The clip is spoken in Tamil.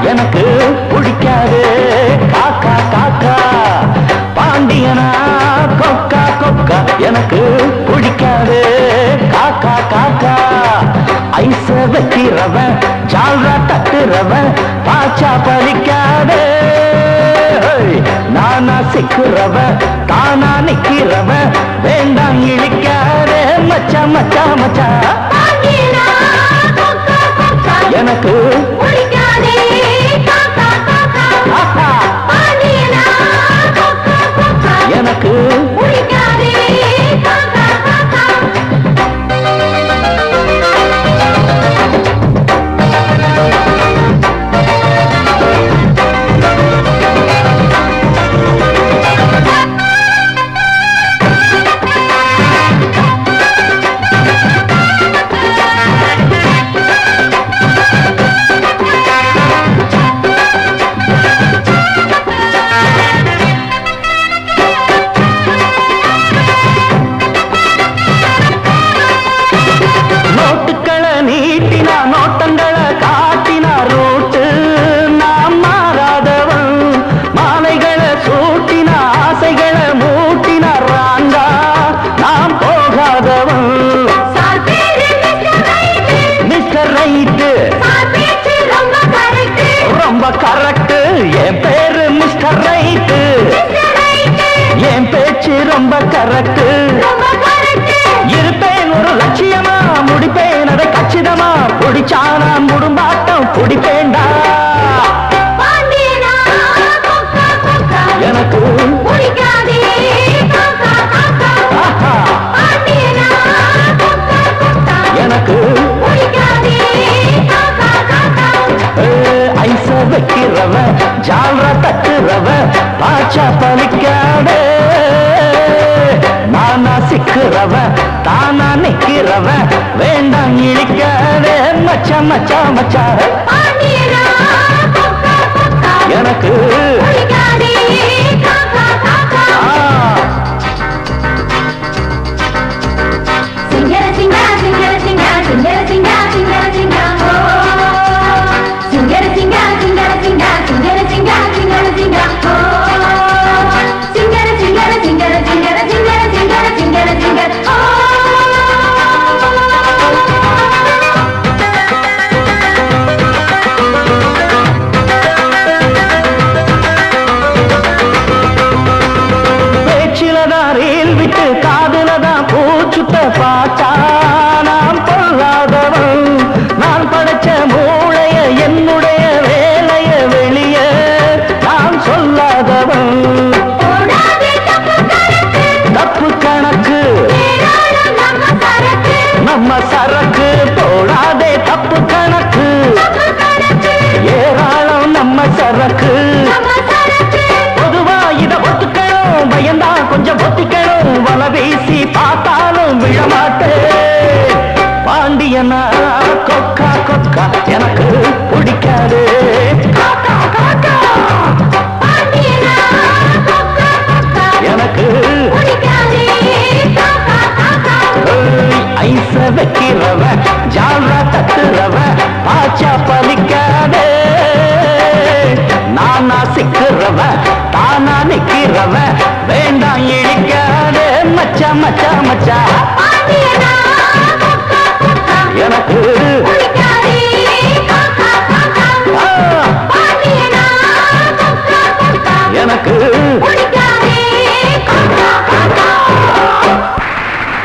எனக்கு பிடிக்காது காக்கா காக்கா பாண்டியனா கொக்கா கொக்கா எனக்கு பிடிக்காது காக்கா காக்கா ஐச வைக்கிறவன் ஜால்ரா தட்டுறவன் பாச்சா பலிக்காது நானா சிக்கிறவன் தானா நிக்கிறவன் வேண்டாம் இழிக்காது மச்சா மச்சா மச்சா எனக்கு எனக்கு ரொம்ப கரெக்ட் இருப்பேன் ஒரு லட்சியமா முடிப்பேன் அதை கச்சிதமா பிடிச்சானா முடும்பாட்டம் பிடிப்பேண்டா எனக்கு எனக்கு ஐச வைக்கிறவ ஜால்ரா தட்டுறவ பாச்சா பலிக்காதே நானா சிக்கிறவ தானா நிக்கிறவ வேண்டாம் இழிக்காதே மச்சா மச்சா மச்சா எனக்கு பாட்டா நாம் பொல்லாதவன் நான் படைச்ச மூளைய என்னுடைய வேலைய வெளிய நான் சொல்லாதவன் தப்பு கணக்கு நம்ம சரக்கு போடாதே தப்பு கணக்கு ஏராளம் நம்ம சரக்கு பொதுவா இத ஒத்துக்கணும் பயந்தா கொஞ்சம் ஒத்திக்கணும் வல வீசி பார்த்தாலும் விழமாட்டே பாண்டியனா கொக்கா கொக்கா எனக்கு பிடிக்காது எனக்கு ஐச வைக்கிறவ ஜால்ரா தட்டுறவ பாச்சா பலிக்காதே நானா சிக்கிறவ தானா நிக்கிறவ வேண்டாம் இழிக்காதே மச்சா மச்சா மச்சா